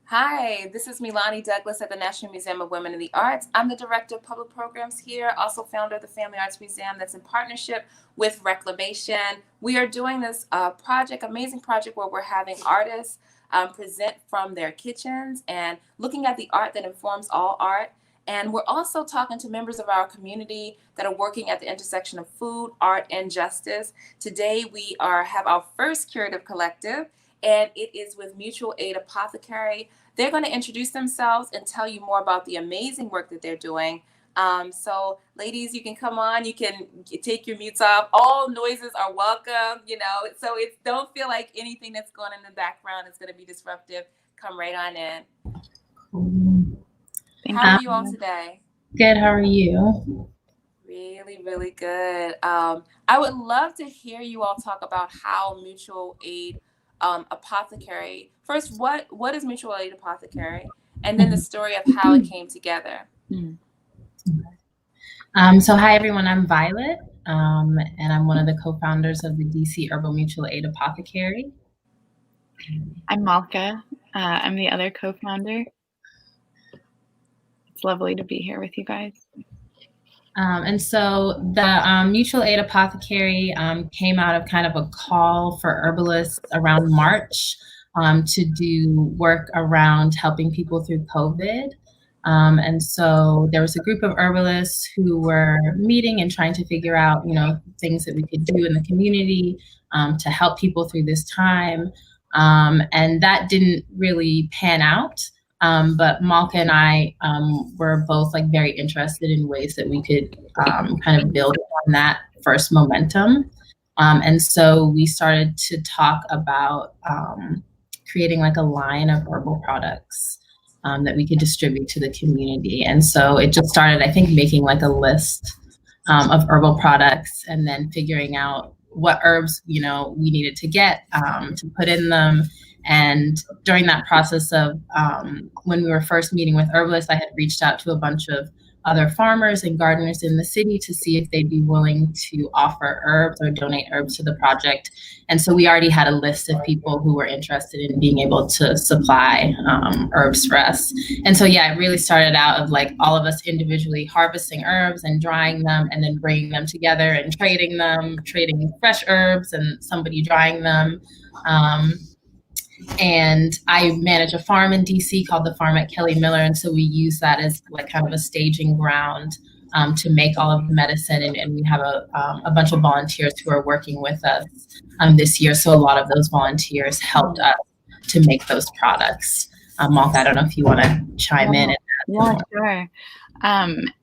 Hi, this is Milani Douglas at the National Museum of Women in the Arts. I'm the Director of Public Programs here, also founder of the Family Arts Museum that's in partnership with Reclamation. We are doing this amazing project where we're having artists present from their kitchens and looking at the art that informs all art. And we're also talking to members of our community that are working at the intersection of food, art, and justice. Today have our first curative collective, and it is with Mutual Aid Apothecary. They're going to introduce themselves and tell you more about the amazing work that they're doing. So ladies, you can come on, you can take your mutes off. All noises are welcome, so don't feel like anything that's going in the background is going to be disruptive. Come right on in. How are you all today? Good, how are you? Really, really good. I would love to hear you all talk about how Mutual Aid Apothecary. First, what is Mutual Aid Apothecary? And then the story of how it came together. So hi everyone, I'm Violet, and I'm one of the co-founders of the DC Herbal Mutual Aid Apothecary. I'm Malka. I'm the other co-founder. It's lovely to be here with you guys. And so the Mutual Aid Apothecary came out of kind of a call for herbalists around March to do work around helping people through COVID. And so there was a group of herbalists who were meeting and trying to figure out, things that we could do in the community to help people through this time. And that didn't really pan out. But Malka and I were both very interested in ways that we could kind of build on that first momentum. And so we started to talk about creating a line of herbal products that we could distribute to the community. And so it just started, I think, making a list of herbal products and then figuring out what herbs, we needed to get to put in them. And during that process of when we were first meeting with herbalists, I had reached out to a bunch of other farmers and gardeners in the city to see if they'd be willing to offer herbs or donate herbs to the project. And so we already had a list of people who were interested in being able to supply herbs for us. And so, yeah, it really started out of all of us individually harvesting herbs and drying them and then bringing them together and trading fresh herbs and somebody drying them. And I manage a farm in DC called the Farm at Kelly Miller. And so we use that as kind of a staging ground to make all of the medicine. And we have a bunch of volunteers who are working with us this year. So a lot of those volunteers helped us to make those products. Malka, I don't know if you want to chime in. Yeah, sure.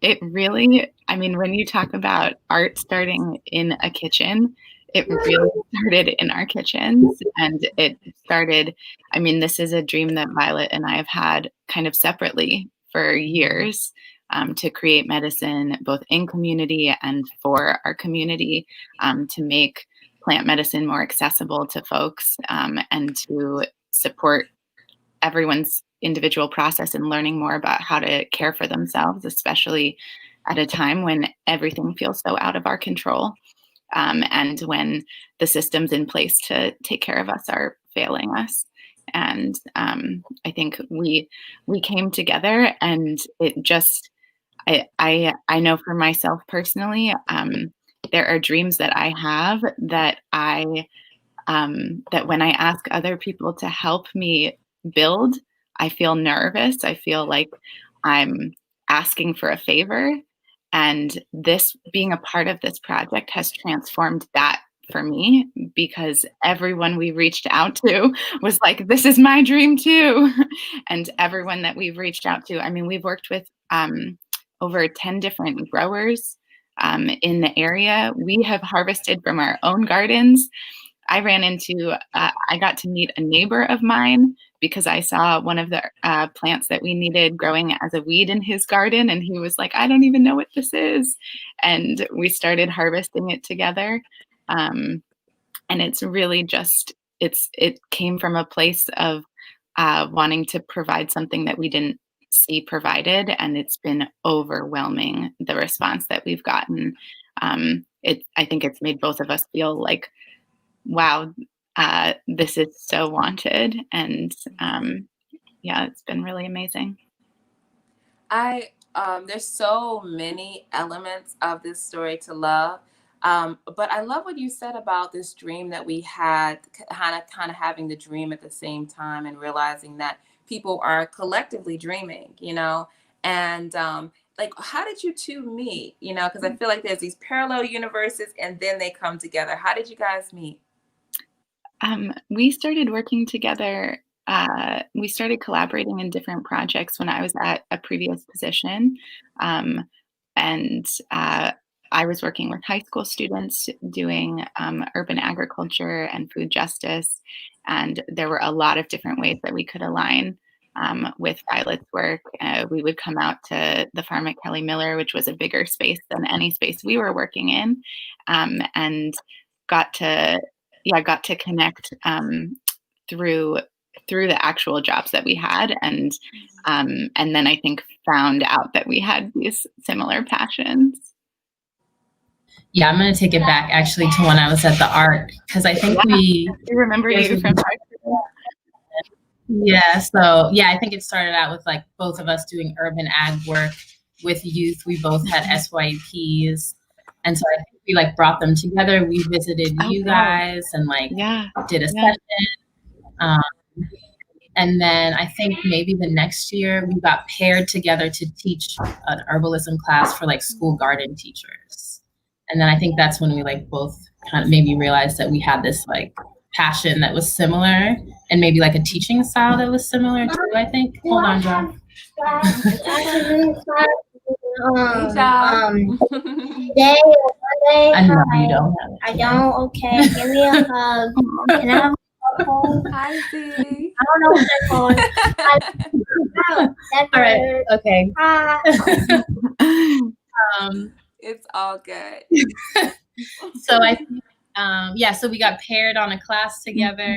It really, when you talk about art starting in a kitchen, it really started in our kitchens, and it started, this is a dream that Violet and I have had kind of separately for years, to create medicine both in community and for our community, to make plant medicine more accessible to folks, and to support everyone's individual process and learning more about how to care for themselves, especially at a time when everything feels so out of our control. And when the systems in place to take care of us are failing us. And I think we came together, and it just, I know for myself personally, there are dreams that I have that that when I ask other people to help me build, I feel nervous. I feel like I'm asking for a favor. And this being a part of this project has transformed that for me, because everyone we reached out to was like, this is my dream too. And everyone that we've reached out to, we've worked with over 10 different growers in the area. We have harvested from our own gardens. I got to meet a neighbor of mine because I saw one of the plants that we needed growing as a weed in his garden. And he was like, I don't even know what this is. And we started harvesting it together. And it's really just, it came from a place of wanting to provide something that we didn't see provided. And it's been overwhelming, the response that we've gotten. I think it's made both of us feel like, wow, this is so wanted. And yeah, it's been really amazing. There's so many elements of this story to love. But I love what you said about this dream that we had, kind of having the dream at the same time and realizing that people are collectively dreaming, and like, how did you two meet? Because I feel like there's these parallel universes and then they come together. How did you guys meet? We started working together. We started collaborating in different projects when I was at a previous position. Um, and I was working with high school students doing urban agriculture and food justice. And there were a lot of different ways that we could align with Violet's work. We would come out to the farm at Kelly Miller, which was a bigger space than any space we were working in, and got to got to connect through the actual jobs that we had, and then I think found out that we had these similar passions. Yeah, I'm gonna take it back actually to when I was at the art, because I think I remember you from art. Yeah, so yeah, I think it started out with like both of us doing urban ag work with youth. We both had SYPs. And so I think we like brought them together. We visited you guys and like did a session. And then I think maybe the next year we got paired together to teach an herbalism class for like school garden teachers. And then I think that's when we like both kind of maybe realized that we had this like passion that was similar and maybe like a teaching style that was similar too, I think. Hold on, John. Day I know you don't have it. I don't. Okay, give me a hug. Can I have a hug? Hi, Z. I don't know what they're called. All right. Okay. Hi. It's all good. So I think, so we got paired on a class together.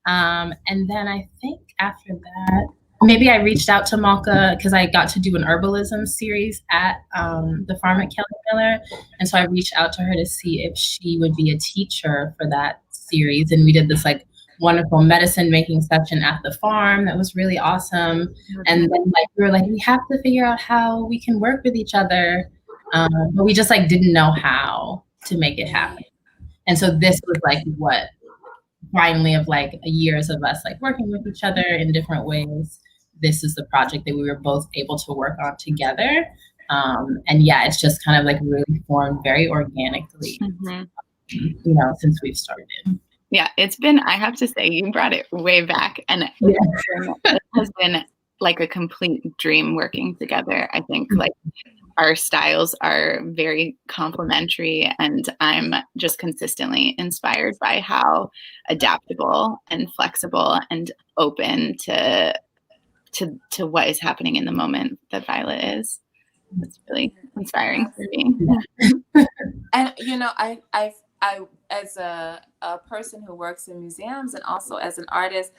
And then I think after that, maybe I reached out to Malka because I got to do an herbalism series at the farm at Kelly Miller. And so I reached out to her to see if she would be a teacher for that series. And we did this like wonderful medicine making session at the farm that was really awesome. And then like we were like, we have to figure out how we can work with each other. But we just like didn't know how to make it happen. And so this was like what finally of like years of us like working with each other in different ways. This is the project that we were both able to work on together. And yeah, it's just kind of like really formed very organically, since we've started. Yeah, it's been, I have to say, you brought it way back, and it has been like a complete dream working together. I think like our styles are very complementary, and I'm just consistently inspired by how adaptable and flexible and open to what is happening in the moment that Violet is. It's really inspiring for me. And I as a person who works in museums and also as an artist,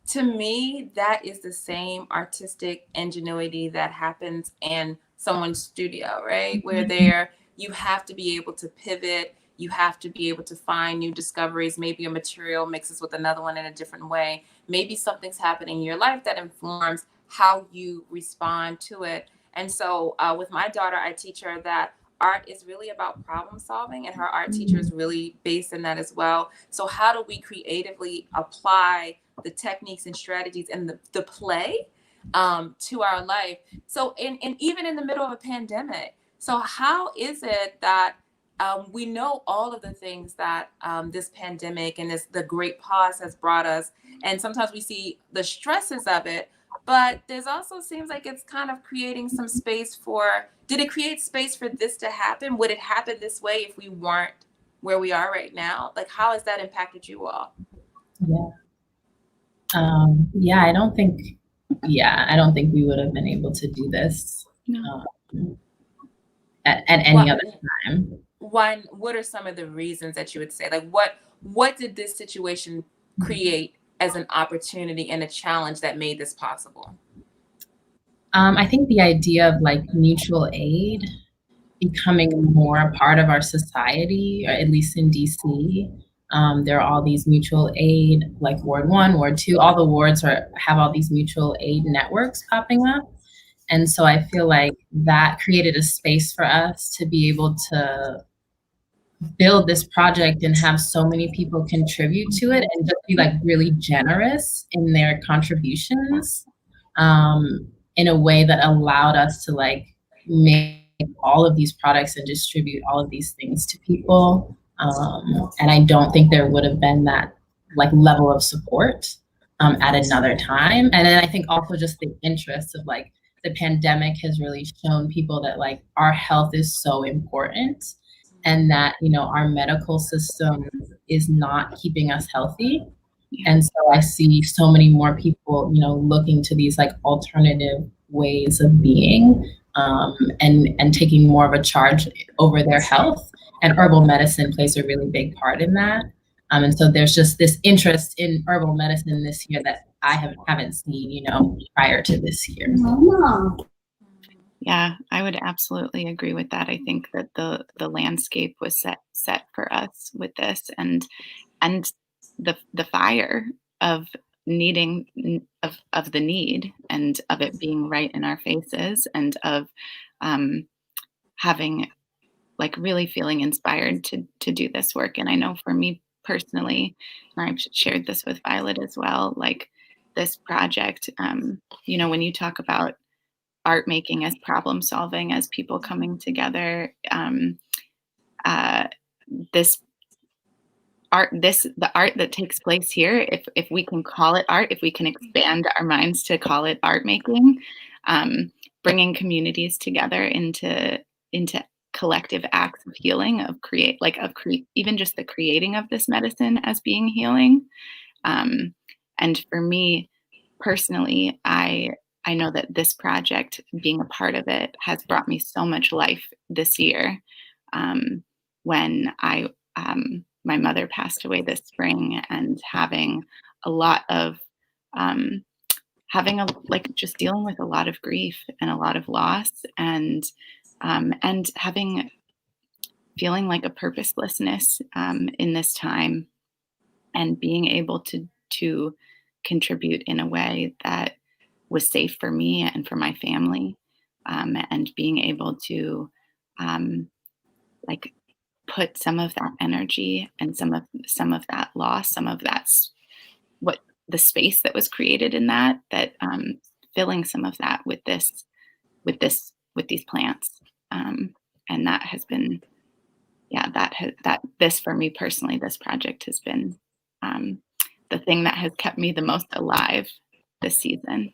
to me, that is the same artistic ingenuity that happens in someone's studio, right? Where you have to be able to pivot, you have to be able to find new discoveries. Maybe a material mixes with another one in a different way. Maybe something's happening in your life that informs how you respond to it. And so with my daughter, I teach her that art is really about problem solving, and her art teacher is really based in that as well. So how do we creatively apply the techniques and strategies and the play to our life? So and even in the middle of a pandemic. So how is it that we know all of the things that this pandemic and the great pause has brought us, and sometimes we see the stresses of it, but there's also seems like it's kind of creating some space did it create space for this to happen? Would it happen this way if we weren't where we are right now? Like, how has that impacted you all? I don't think we would have been able to do this at any other time. What are some of the reasons that you would say? Like, what did this situation create as an opportunity and a challenge that made this possible? I think the idea of like mutual aid becoming more a part of our society, or at least in DC, There are all these mutual aid, like Ward 1, Ward 2, all the wards have all these mutual aid networks popping up. And so I feel like that created a space for us to be able to build this project and have so many people contribute to it and just be like really generous in their contributions, in a way that allowed us to like make all of these products and distribute all of these things to people. And I don't think there would have been that like level of support at another time. And then I think also just the interest of like the pandemic has really shown people that like our health is so important, and that, you know, our medical system is not keeping us healthy. And so I see so many more people, you know, looking to these like alternative ways of being, and taking more of a charge over their health. And herbal medicine plays a really big part in that. And so there's just this interest in herbal medicine this year that I haven't seen, you know, prior to this year. Yeah, I would absolutely agree with that. I think that the landscape was set for us with this, and the fire of needing of the need, and of it being right in our faces, and of having like really feeling inspired to do this work. And I know for me personally, and I've shared this with Violet as well, like this project, you know, when you talk about art making as problem solving, as people coming together, the art that takes place here, if we can call it art, if we can expand our minds to call it art making, bringing communities together into collective acts of healing, even just the creating of this medicine as being healing. And for me personally, I know that this project, being a part of it, has brought me so much life this year. When my mother passed away this spring, and having a lot of just dealing with a lot of grief and a lot of loss, and feeling like a purposelessness in this time, and being able to contribute in a way that was safe for me and for my family, and being able to like put some of that energy and some of that loss, some of that's what the space that was created in that filling some of that with these plants, and that has been, this for me personally, this project has been the thing that has kept me the most alive this season.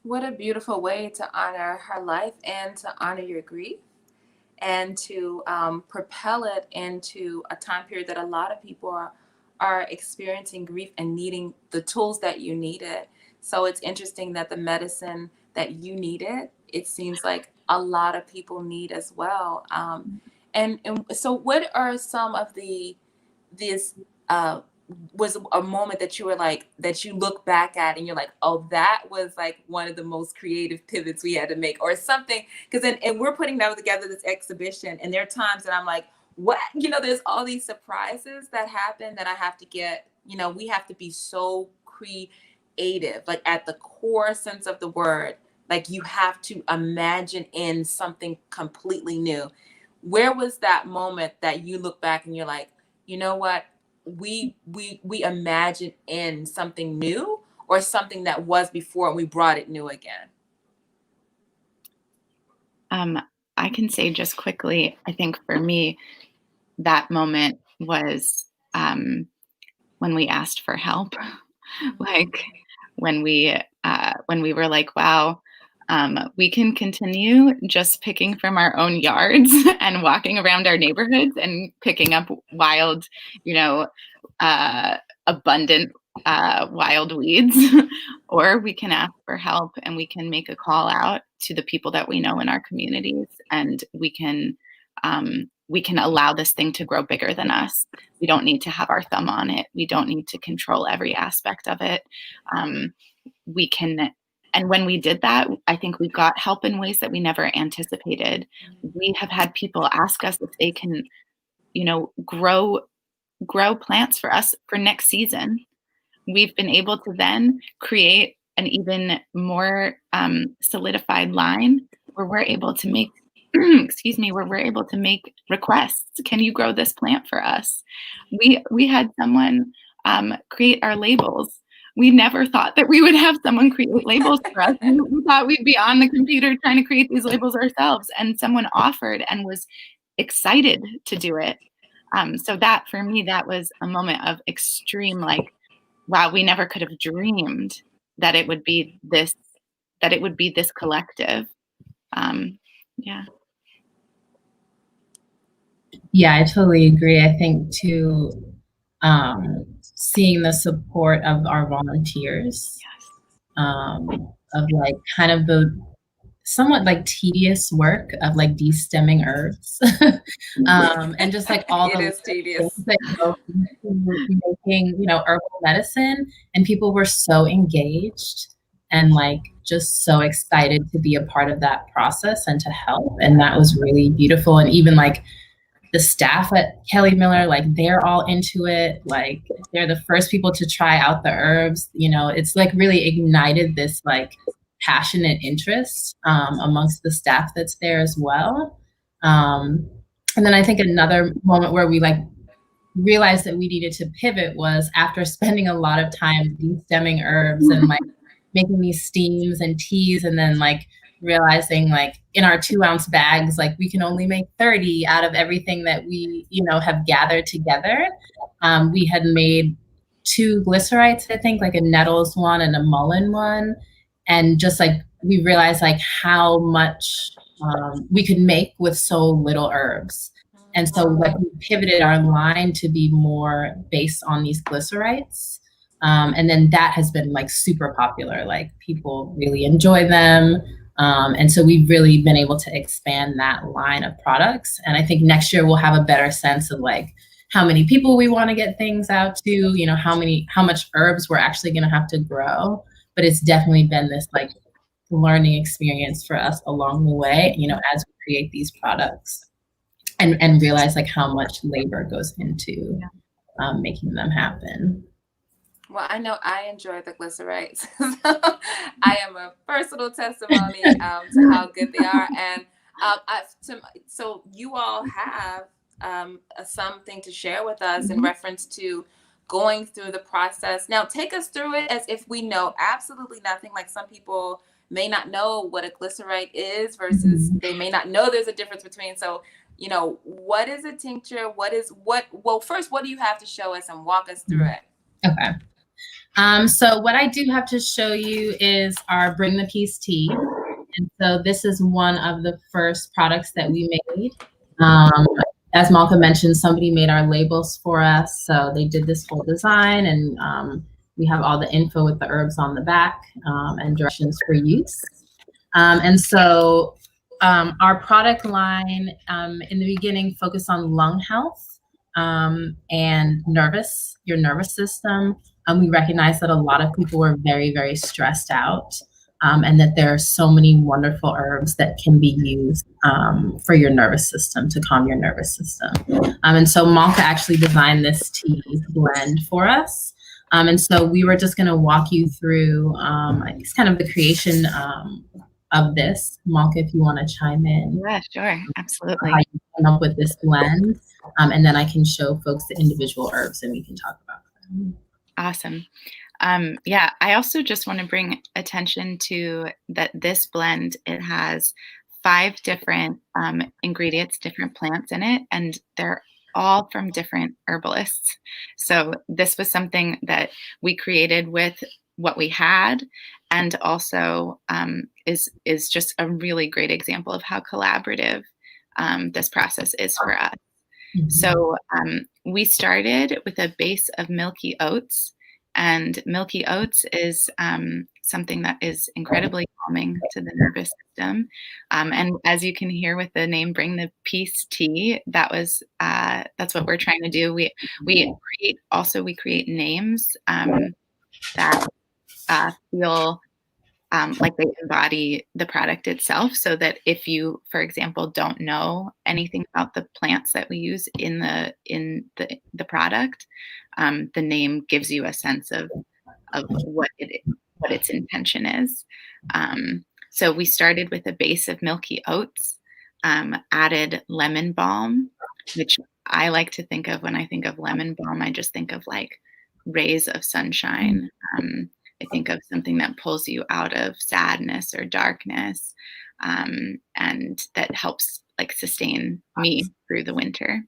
What a beautiful way to honor her life and to honor your grief, and to propel it into a time period that a lot of people are experiencing grief and needing the tools that you needed. So it's interesting that the medicine that you needed, it seems like a lot of people need as well. And so what are some of was a moment that you were like, that you look back at and you're like, oh, that was like one of the most creative pivots we had to make, or something? Because and we're putting together this exhibition, and there are times that I'm like, what, you know, there's all these surprises that happen that I have to get, you know, we have to be so creative, like at the core sense of the word, like you have to imagine in something completely new. Where was that moment that you look back and you're like, you know what? We imagine in something new, or something that was before and we brought it new again? I can say just quickly, I think for me, that moment was when we asked for help. Like when we were like, wow, we can continue just picking from our own yards and walking around our neighborhoods and picking up wild, you know, abundant wild weeds, or we can ask for help, and we can make a call out to the people that we know in our communities, and we can allow this thing to grow bigger than us. We don't need to have our thumb on it. We don't need to control every aspect of it. We can. And when we did that, I think we got help in ways that we never anticipated. We have had people ask us if they can, you know, grow grow plants for us for next season. We've been able to then create an even more solidified line where we're able to make, where we're able to make requests. Can you grow this plant for us? We had someone create our labels. We never thought that we would have someone create labels for us. We thought we'd be on the computer trying to create these labels ourselves, and someone offered and was excited to do it. So that, for me, that was a moment of extreme, like, wow, we never could have dreamed that it would be this collective. Yeah. Yeah, I totally agree. I think too, seeing the support of our volunteers, of like kind of the somewhat like tedious work of like de-stemming herbs, and just like all It is tedious. that go into making, herbal medicine, and people were so engaged and like just so excited to be a part of that process and to help, and that was really beautiful. And even like the staff at Kelly Miller, like they're all into it. Like they're the first people to try out the herbs. It's like really ignited this like passionate interest amongst the staff that's there as well. And then I think another moment where we like realized that we needed to pivot was after spending a lot of time de-stemming herbs and like making these steams and teas, and then like realizing like in our 2-ounce bags, like we can only make 30 out of everything that we, have gathered together. We had made 2 glycerites, I think, like a nettles one and a mullein one. And just like, we realized like how much we could make with so little herbs. And so like we pivoted our line to be more based on these glycerites. And then that has been like super popular, like people really enjoy them. And so we've really been able to expand that line of products. And I think next year we'll have a better sense of like how many people we want to get things out to, how much herbs we're actually going to have to grow. But it's definitely been this like learning experience for us along the way, as we create these products and realize like how much labor goes into making them happen. Well, I know I enjoy the glycerites. I am a personal testimony to how good they are. And so you all have something to share with us in reference to going through the process. Now, take us through it as if we know absolutely nothing. Like some people may not know what a glycerite is versus they may not know there's a difference between. So, what is a tincture? Well, first, what do you have to show us and walk us through it? Okay. So what I do have to show you is our Bring the Peace tea. And so this is one of the first products that we made. As Malka mentioned, somebody made our labels for us. So they did this whole design, and we have all the info with the herbs on the back and directions for use. And so our product line in the beginning focused on lung health and your nervous system. We recognize that a lot of people were very, very stressed out, and that there are so many wonderful herbs that can be used for your nervous system, to calm your nervous system. And so Malka actually designed this tea blend for us. And so we were just going to walk you through, it's kind of the creation of this. Malka, if you want to chime in. Yeah, sure. Absolutely. How you came up with this blend. And then I can show folks the individual herbs and we can talk about them. Awesome. Yeah, I also just want to bring attention to that this blend, it has 5 different ingredients, different plants in it, and they're all from different herbalists. So this was something that we created with what we had, and also is just a really great example of how collaborative this process is for us. Mm-hmm. So we started with a base of milky oats, and milky oats is something that is incredibly calming to the nervous system. And as you can hear with the name Bring the Peace tea, that's what we're trying to do. We create names that feel like they embody the product itself, so that if you, for example, don't know anything about the plants that we use in the product, the name gives you a sense of what its intention is. So we started with a base of milky oats, added lemon balm, which I like to think of when I think of lemon balm. I just think of like rays of sunshine. I think of something that pulls you out of sadness or darkness, and that helps like sustain me through the winter.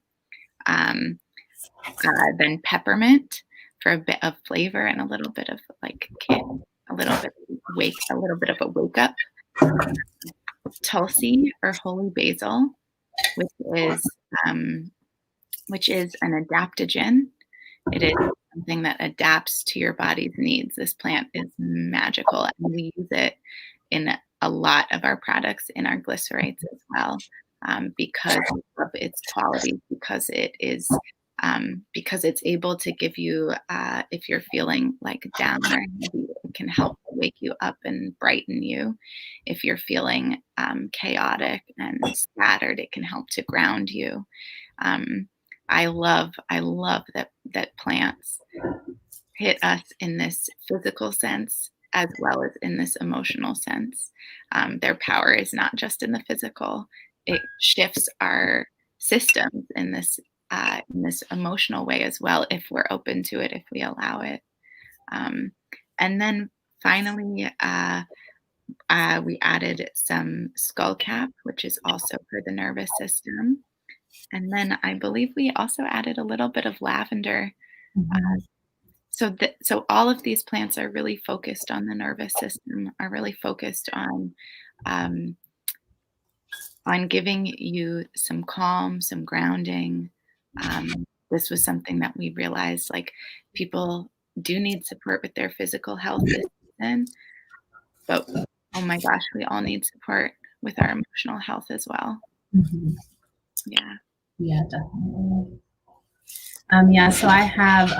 Then peppermint for a bit of flavor and a little bit of like kick, a little bit of a wake up. Tulsi or holy basil, which is an adaptogen. It is something that adapts to your body's needs. This plant is magical, and we use it in a lot of our products in our glycerites as well, because of its quality, because it's able to give you, if you're feeling like down or heavy, it can help wake you up and brighten you. If you're feeling chaotic and scattered, it can help to ground you. I love that plants hit us in this physical sense as well as in this emotional sense. Their power is not just in the physical; it shifts our systems in this emotional way as well, if we're open to it, if we allow it. And then finally, we added some skullcap, which is also for the nervous system. And then I believe we also added a little bit of lavender. So all of these plants are really focused on the nervous system, are really focused on giving you some calm, some grounding. This was something that we realized, like, people do need support with their physical health this season, but oh my gosh, we all need support with our emotional health as well. Yeah, definitely. So I have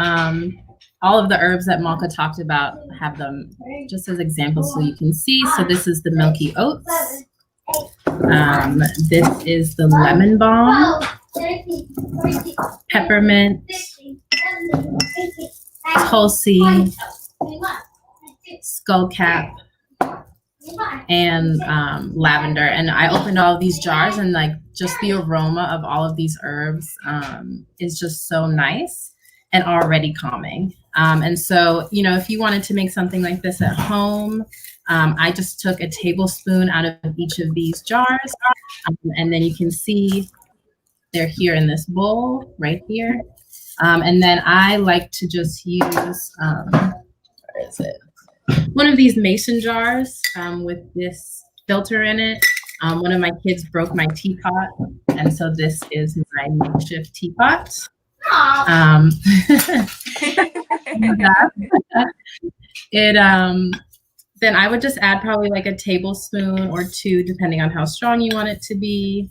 all of the herbs that Malka talked about. I have them just as examples so you can see. So this is the milky oats. This is the lemon balm, peppermint, tulsi, skullcap, and lavender. And I opened all of these jars, and like just the aroma of all of these herbs is just so nice and already calming. And so, if you wanted to make something like this at home, I just took a tablespoon out of each of these jars, and then you can see they're here in this bowl right here. And then I like to just use, where is it? One of these mason jars with this filter in it. One of my kids broke my teapot, and so this is my makeshift teapot. Then I would just add probably like a tablespoon or two, depending on how strong you want it to be,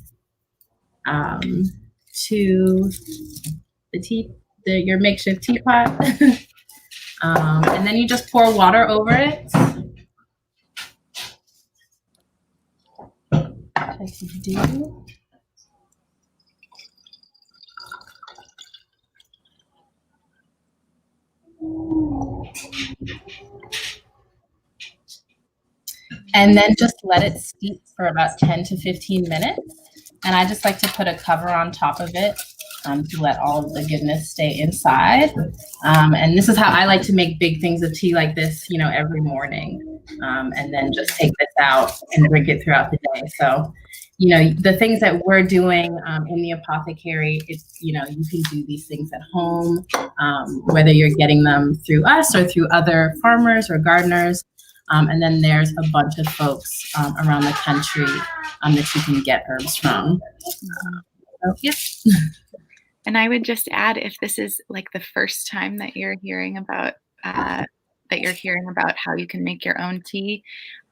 to your makeshift teapot. And then you just pour water over it. Like you do. And then just let it steep for about 10 to 15 minutes. And I just like to put a cover on top of it to let all of the goodness stay inside. And this is how I like to make big things of tea like this, every morning. And then just take this out and drink it throughout the day. So, the things that we're doing in the apothecary, you can do these things at home, whether you're getting them through us or through other farmers or gardeners. And then there's a bunch of folks around the country that you can get herbs from. So, yeah. And I would just add, if this is like the first time that you're hearing about how you can make your own tea,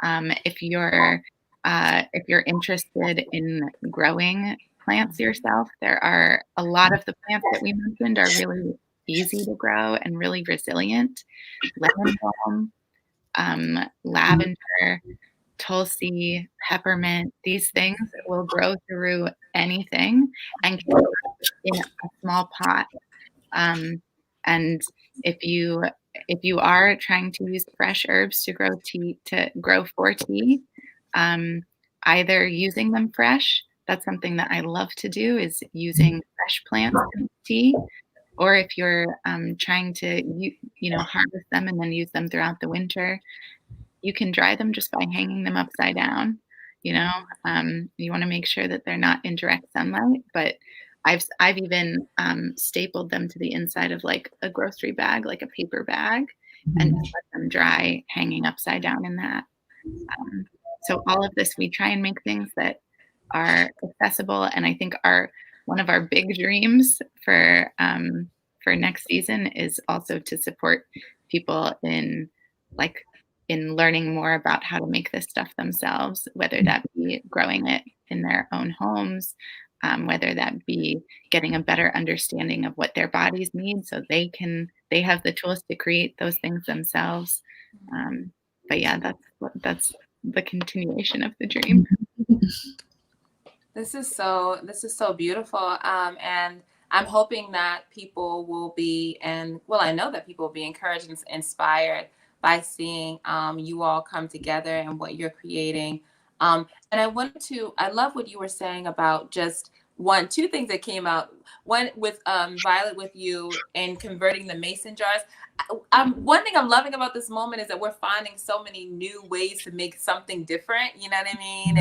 if you're interested in growing plants yourself, there are a lot of the plants that we mentioned are really easy to grow and really resilient. Lemon balm, lavender, tulsi, peppermint, these things will grow through anything and can grow in a small pot. And if you are trying to use fresh herbs to grow for tea, either using them fresh, that's something that I love to do, is using fresh plants in tea. Or if you're trying to harvest them and then use them throughout the winter, you can dry them just by hanging them upside down. You know, you want to make sure that they're not in direct sunlight, but I've even stapled them to the inside of like a grocery bag, like a paper bag, and just let them dry hanging upside down in that. So all of this, we try and make things that are accessible, and I think one of our big dreams for next season is also to support people in learning more about how to make this stuff themselves, whether that be growing it in their own homes, whether that be getting a better understanding of what their bodies need so they have the tools to create those things themselves. But yeah, that's the continuation of the dream. This is so beautiful. And I'm hoping that people will be, I know that people will be encouraged and inspired by seeing you all come together and what you're creating. And I love what you were saying about just two things that came out. One with Violet, with you and converting the mason jars. One thing I'm loving about this moment is that we're finding so many new ways to make something different. You know what I mean?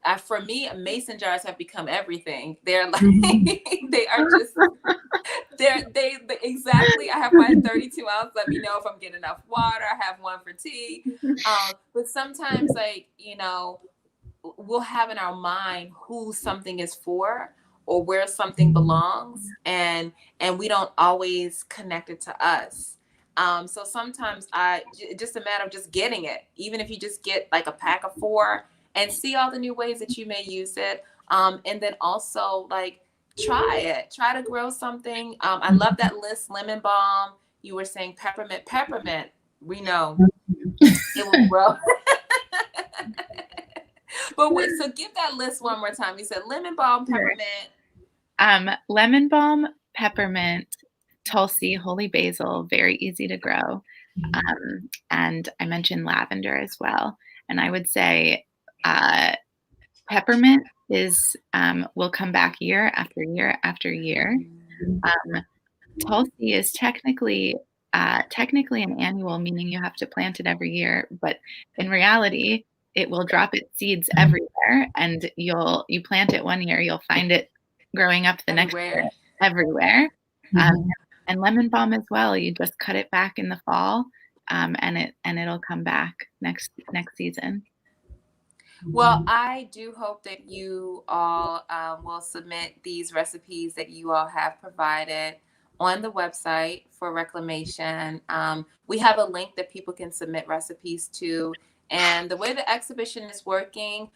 And for me, mason jars have become everything. They're like they are just they exactly. I have my 32 ounce. Let me know if I'm getting enough water. I have one for tea. But sometimes, we'll have in our mind who something is for or where something belongs, and we don't always connect it to us. So sometimes it's just a matter of just getting it, even if you just get like a pack of 4 and see all the new ways that you may use it. And then also try to grow something. I love that list. Lemon balm. You were saying peppermint. We know it will grow. But wait, so give that list one more time. You said lemon balm, peppermint. Lemon balm, peppermint, tulsi, holy basil, very easy to grow. And I mentioned lavender as well. And I would say peppermint will come back year after year after year. Tulsi is technically an annual, meaning you have to plant it every year, but in reality, it will drop its seeds everywhere, and you plant it one year, you'll find it growing up the next year everywhere. And lemon balm as well. You just cut it back in the fall, and it'll come back next season. Well, I do hope that you all will submit these recipes that you all have provided on the website for Reclamation. We have a link that people can submit recipes to. And the way the exhibition is working,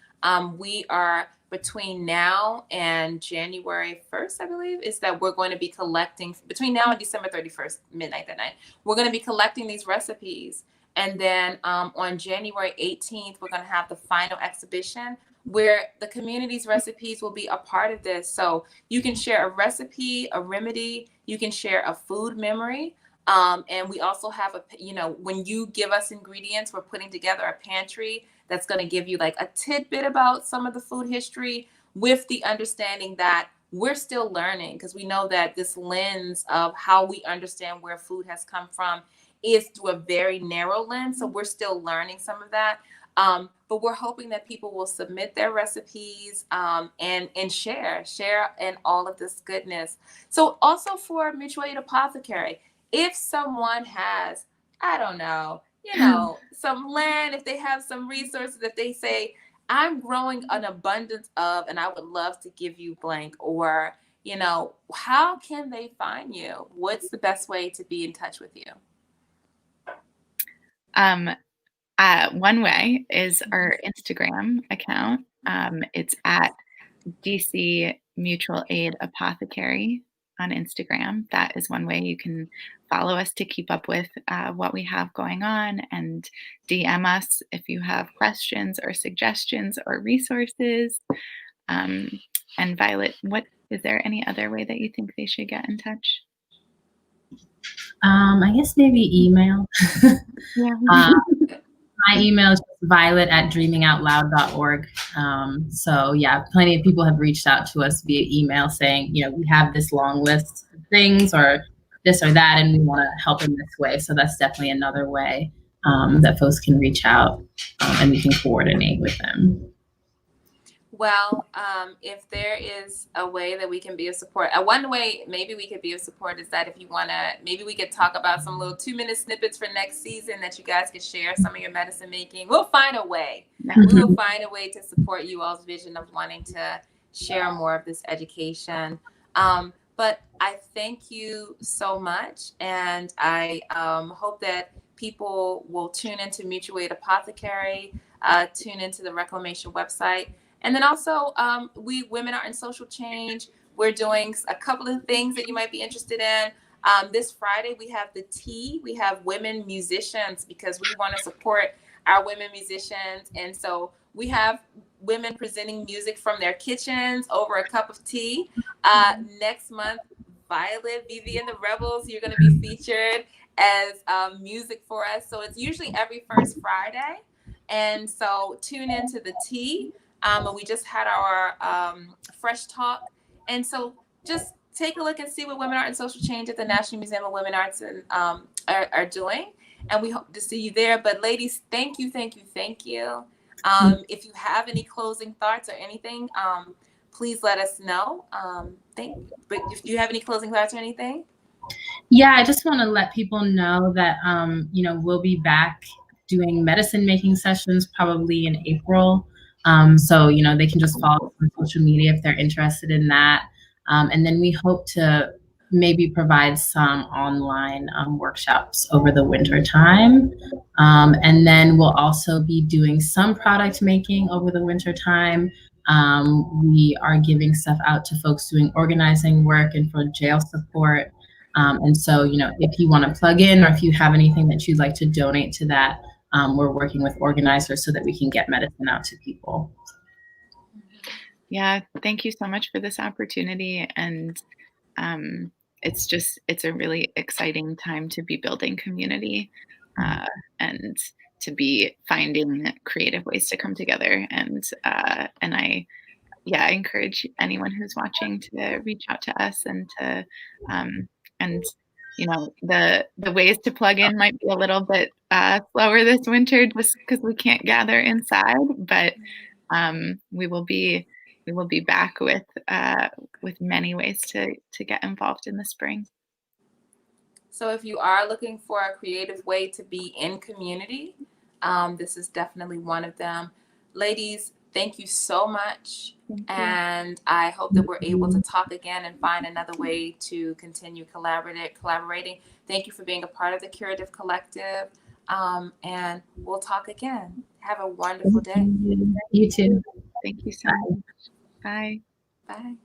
we are between now and January 1st, I believe, is that we're going to be collecting between now and December 31st, midnight that night. We're going to be collecting these recipes. And then on January 18th, we're going to have the final exhibition where the community's recipes will be a part of this. So you can share a recipe, a remedy, you can share a food memory. And we also have when you give us ingredients, we're putting together a pantry that's going to give you like a tidbit about some of the food history, with the understanding that we're still learning, because we know that this lens of how we understand where food has come from is through a very narrow lens. So we're still learning some of that. But we're hoping that people will submit their recipes and share in all of this goodness. So also for Mutual Aid Apothecary, if someone has, I don't know, some land, if they have some resources, if they say, I'm growing an abundance of, and I would love to give you blank, or, how can they find you? What's the best way to be in touch with you? One way is our Instagram account. It's at DC Mutual Aid Apothecary on Instagram. That is one way you can follow us to keep up with what we have going on, and DM us if you have questions or suggestions or resources. And Violet, is there any other way that you think they should get in touch? I guess maybe email. Yeah. My email is violet@dreamingoutloud.org. So yeah, plenty of people have reached out to us via email saying, we have this long list of things or this or that, and we want to help in this way. So that's definitely another way that folks can reach out, and we can coordinate with them. Well, if there is a way that we can be of support, one way maybe we could be of support is that if you want to, maybe we could talk about some little 2-minute snippets for next season that you guys could share some of your medicine making. We'll find a way. We will find a way to support you all's vision of wanting to share more of this education. But I thank you so much, and I hope that people will tune into Mutual Aid Apothecary, tune into the Reclamation website. And then also, we Women Art and Social Change, we're doing a couple of things that you might be interested in. This Friday, we have the tea. We have women musicians because we want to support our women musicians. And so we have women presenting music from their kitchens over a cup of tea. Next month, Violet, Vivi, and the Rebels, you're going to be featured as music for us. So it's usually every first Friday. And so tune into the tea. And we just had our Fresh Talk. And so just take a look and see what Women Art and Social Change at the National Museum of Women Arts and, are doing. And we hope to see you there. But ladies, thank you, thank you, thank you. If you have any closing thoughts or anything, please let us know. But if you have any closing thoughts or anything? Yeah, I just want to let people know that, we'll be back doing medicine making sessions probably in April. So, they can just follow us on social media if they're interested in that. And then we hope to maybe provide some online workshops over the winter time. And then we'll also be doing some product making over the winter time. We are giving stuff out to folks doing organizing work and for jail support. And so, if you want to plug in or if you have anything that you'd like to donate to that, we're working with organizers so that we can get medicine out to people. Yeah, thank you so much for this opportunity. And it's a really exciting time to be building community and to be finding creative ways to come together. And I encourage anyone who's watching to reach out to us and to the ways to plug in might be a little bit slower this winter just because we can't gather inside, but we will be back with many ways to get involved in the spring. So if you are looking for a creative way to be in community, this is definitely one of them. Ladies, thank you so much. And I hope that we're able to talk again and find another way to continue collaborating. Thank you for being a part of the Curative Collective. And we'll talk again. Have a wonderful day. You too. Thank you so much. Bye. Bye.